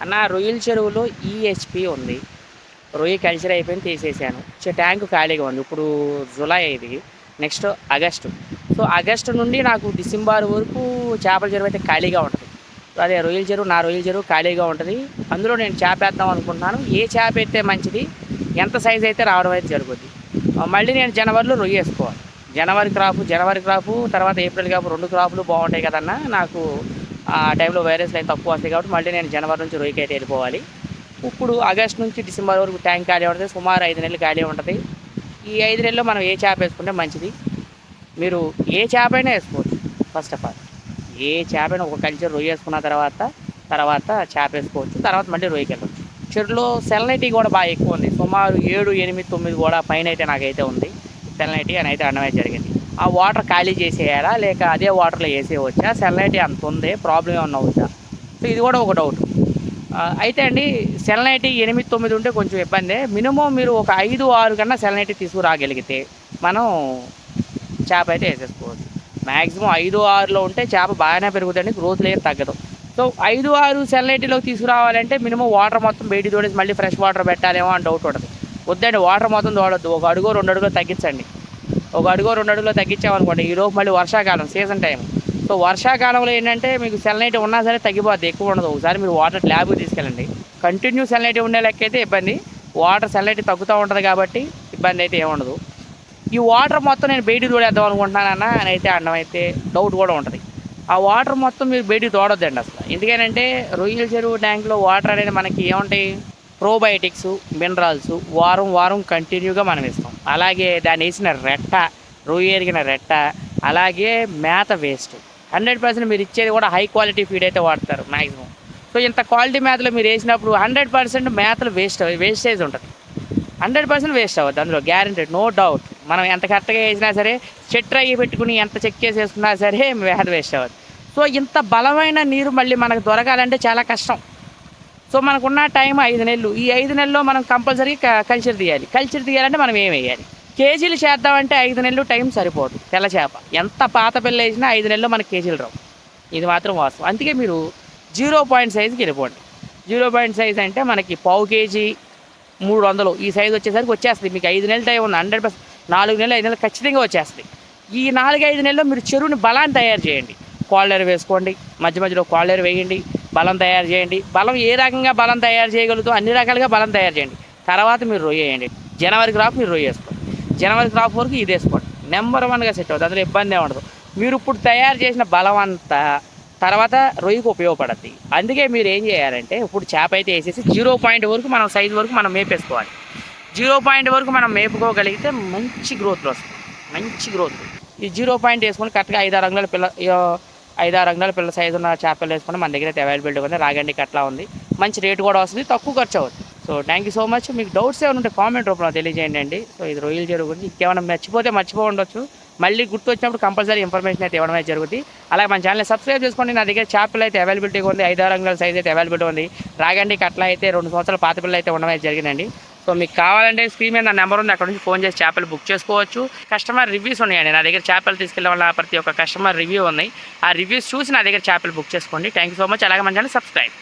అన్న రొయ్యల చెరువులో ఈహెచ్పి ఉంది. రొయ్య కల్చర్ అయిపోయింది, తీసేసాను. ట్యాంక్ ఖాళీగా ఉంది. ఇప్పుడు జులై ఇది, నెక్స్ట్ ఆగస్టు. సో ఆగస్టు నుండి నాకు డిసెంబర్ వరకు చేపల చెరువు అయితే ఖాళీగా ఉంటుంది. అదే రొయ్యల చెరువు, నా రొయ్యల చెరువు ఖాళీగా ఉంటుంది. అందులో నేను చేప వేద్దాం అనుకుంటున్నాను. ఏ చేప అయితే మంచిది, ఎంత సైజ్ అయితే రావడం అయితే జరుగుద్ది. మళ్ళీ నేను జనవరిలో రొయ్య వేసుకోవాలి. జనవరి క్రాపు తర్వాత ఏప్రిల్ క్రాపు, 2 క్రాపులు బాగుంటాయి కదన్నా. నాకు ఆ టైంలో వైరస్లు అయితే తక్కువ వస్తాయి కాబట్టి మళ్ళీ నేను జనవరి నుంచి రొయ్యకి అయితే వెళ్ళిపోవాలి. ఇప్పుడు ఆగస్ట్ నుంచి డిసెంబర్ వరకు ట్యాంక్ ఖాళీ ఉంటుంది. సుమారు 5 నెలలు ఖాళీ ఉంటుంది. ఈ 5 నెలల్లో మనం ఏ చేప వేసుకుంటే మంచిది? మీరు ఏ చేప అయినా వేసుకోవచ్చు. ఫస్ట్ ఆఫ్ ఆల్ ఏ చేప అయినా ఒక కల్చర్ రొయ్య వేసుకున్న తర్వాత చేప వేసుకోవచ్చు. తర్వాత మళ్ళీ రొయ్యకి వెళ్ళవచ్చు. చెరువులో సెలనైటీ కూడా బాగా ఎక్కువ ఉంది. సుమారు 7, 8, 9 కూడా పైన అయితే నాకైతే ఉంది సెలనైటీ అని అయితే అనడం జరిగింది. ఆ వాటర్ ఖాళీ చేసేయాలా లేక అదే వాటర్లో వేసేయవచ్చా? సెలనైటీ అంత ఉంది, ప్రాబ్లం ఏమన్నా అవుతా? సో ఇది కూడా ఒక డౌట్. అయితే అండి, సెలనైటీ 8, 9 ఉంటే కొంచెం ఇబ్బందే. మినిమం మీరు ఒక 5, 6 కన్నా సెలనైటీ తీసుకురాగలిగితే మనం చేప అయితే వేసేసుకోవచ్చు. మ్యాక్సిమం 5, 6లో ఉంటే చేప బాగానే పెరుగుతుంది, గ్రోత్ లేదు, తగ్గదు. సో 5, 6 సెలనైటీలోకి తీసుకురావాలంటే మినిమం వాటర్ మొత్తం బయటికి తోడేసి మళ్ళీ ఫ్రెష్ వాటర్ పెట్టాలేమో అని డౌట్ ఉంటుంది. వద్దండి, వాటర్ మొత్తం తోడొద్దు. 1 అడుగు 2 అడుగులు తగ్గించండి. 1 అడుగు 2 అడుగులో తగ్గించామనుకోండి, ఈలోపు మళ్ళీ వర్షాకాలం సీజన్ టైం. సో వర్షాకాలంలో ఏంటంటే మీకు సెలనైటీ ఉన్నా సరే తగ్గిపోద్ది, ఎక్కువ ఉండదు. ఒకసారి మీరు వాటర్ ల్యాబ్కి తీసుకెళ్ళండి. కంటిన్యూ సెలనైటీ ఉండే లెక్క అయితే ఇబ్బంది. వాటర్ సెలనైటీ తగ్గుతూ ఉంటుంది కాబట్టి ఇబ్బంది అయితే ఏముండదు. ఈ వాటర్ మొత్తం నేను బయటికి తోడేద్దాం అనుకుంటున్నానన్న అని అయితే అనడం అయితే డౌట్ కూడా ఉంటుంది. ఆ వాటర్ మొత్తం మీరు బయటికి తోడొద్దండి అసలు. ఎందుకంటే రొయ్యల చెరువు ట్యాంక్లో వాటర్ అనేది మనకి ఏముంటాయి, ప్రోబయోటిక్స్, మినరల్స్ వారం కంటిన్యూగా మనం ఇస్తాం. అలాగే దాన్ని వేసిన రెట్ట, రొయ్య ఎరిగిన రెట్ట, అలాగే మేత వేస్ట్ 100% మీరు ఇచ్చేది కూడా హై క్వాలిటీ ఫీడ్ అయితే వాడతారు మ్యాక్సిమం. సో ఇంత క్వాలిటీ మేతలు మీరు వేసినప్పుడు 100% మేతలు వేస్టేజ్ ఉంటుంది. 100% వేస్ట్ అవ్వద్దు, అందులో గ్యారెంటెడ్, నో డౌట్. మనం ఎంత కరెక్ట్గా వేసినా సరే, చెట్టు అయ్యి పెట్టుకుని ఎంత చెక్ చేసి వేసుకున్నా సరే మేత వేస్ట్ అవ్వదు. సో ఇంత బలమైన నీరు మళ్ళీ మనకు దొరకాలంటే చాలా కష్టం. సో మనకున్న టైం 5 నెలలు. ఈ 5 నెలల్లో మనం కంపల్సరీగా కల్చర్ తీయాలంటే మనం ఏం వేయాలి? కేజీలు చేద్దామంటే 5 నెలలు టైం సరిపోదు. తెల్ల చేప ఎంత పాత పిల్ల వేసినా 5 నెలల్లో మనకి కేజీలు రావు. ఇది మాత్రం వాస్తవం. అందుకే మీరు 0 పాయింట్ సైజుకి వెళ్ళిపోండి. 0 పాయింట్ సైజ్ అంటే మనకి పావు కేజీ 300 ఈ సైజు వచ్చేస్తుంది. మీకు 5 నెలలు టైం ఉంది. 100%, 4 నెలలు 5 నెలలు ఖచ్చితంగా వచ్చేస్తుంది. ఈ 4-5 నెలల్లో మీరు చెరువుని బలాన్ని తయారు చేయండి. కాలర్ వేసుకోండి, మధ్యలో కాలర్ వేయండి, బలం తయారు చేయండి. బలం ఏ రకంగా బలం తయారు చేయగలుగుతాం అన్ని రకాలుగా బలం తయారు చేయండి. తర్వాత మీరు రొయ్య వేయండి. జనవరి క్రాప్ మీరు రొయ్య వేసుకోండి. జనవరి క్రాప్ వరకు ఇది వేసుకోండి. నెంబర్ 1గా సెట్ అవుతుంది, అందులో ఇబ్బంది ఉండదు. మీరు ఇప్పుడు తయారు చేసిన బలం అంతా తర్వాత రొయ్యకు ఉపయోగపడుద్ది. అందుకే మీరు ఏం చేయాలంటే, ఇప్పుడు చేప అయితే వేసేసి 0 పాయింట్ వరకు మనం సైజు వరకు మనం మేపేసుకోవాలి. 0 పాయింట్ వరకు మనం మేపుకోగలిగితే మంచి గ్రోత్లు వస్తుంది, మంచి గ్రోత్. ఈ 0 పాయింట్ వేసుకొని కరెక్ట్గా 5-6 అంగుళాల పిల్ల సైజు ఉన్న చేపలు వేసుకుంటే మన దగ్గర అయితే అవైలబిలిటీ ఉంది. రాగండి కట్లా ఉంది, మంచి రేటు కూడా వస్తుంది, తక్కువ ఖర్చు అవుతుంది. So thank you so much. మీకు డౌట్స్ ఏమైనా ఉంటే కామెంట్ రూపంలో తెలియజేయండి అండి. సో ఇది రొయ్యల చెరువు గురించి ఇంకేమైనా మర్చిపోయి ఉండొచ్చు. మళ్ళీ గుర్తు వచ్చినప్పుడు కంపల్సరీ ఇన్ఫర్మేషన్ అయితే ఇవ్వడం అయితే జరుగుతుంది. అలాగే మన ఛానల్ సబ్స్క్రైబ్ చేసుకోండి. నా దగ్గర చేపలు అయితే అవైలబిలిటీగా ఉంది. 5-6 అంగుళాల సైజ్ అయితే అవైలబిలిటీ ఉంది. రాగండి కట్ల అయితే 2 సంవత్సరాల పాత పిల్లలు అయితే ఉండడం అయితే జరిగిందండి. సో మీకు కావాలంటే స్క్రీన్ మీద నా నెంబర్ ఉంది, అక్కడ నుంచి ఫోన్ చేసి చేపలు బుక్ చేసుకోవచ్చు. కస్టమర్ రివ్యూస్ ఉన్నాయండి నా దగ్గర. చేపలు తీసుకెళ్ళే వాళ్ళ ప్రతి ఒక్క కస్టమర్ రివ్యూ ఉన్నాయి. ఆ రివ్యూస్ చూసి నా దగ్గర చేపలు బుక్ చేసుకోండి. Thank you so much. అలాగే మన ఛానల్ సబ్స్క్రైబ్.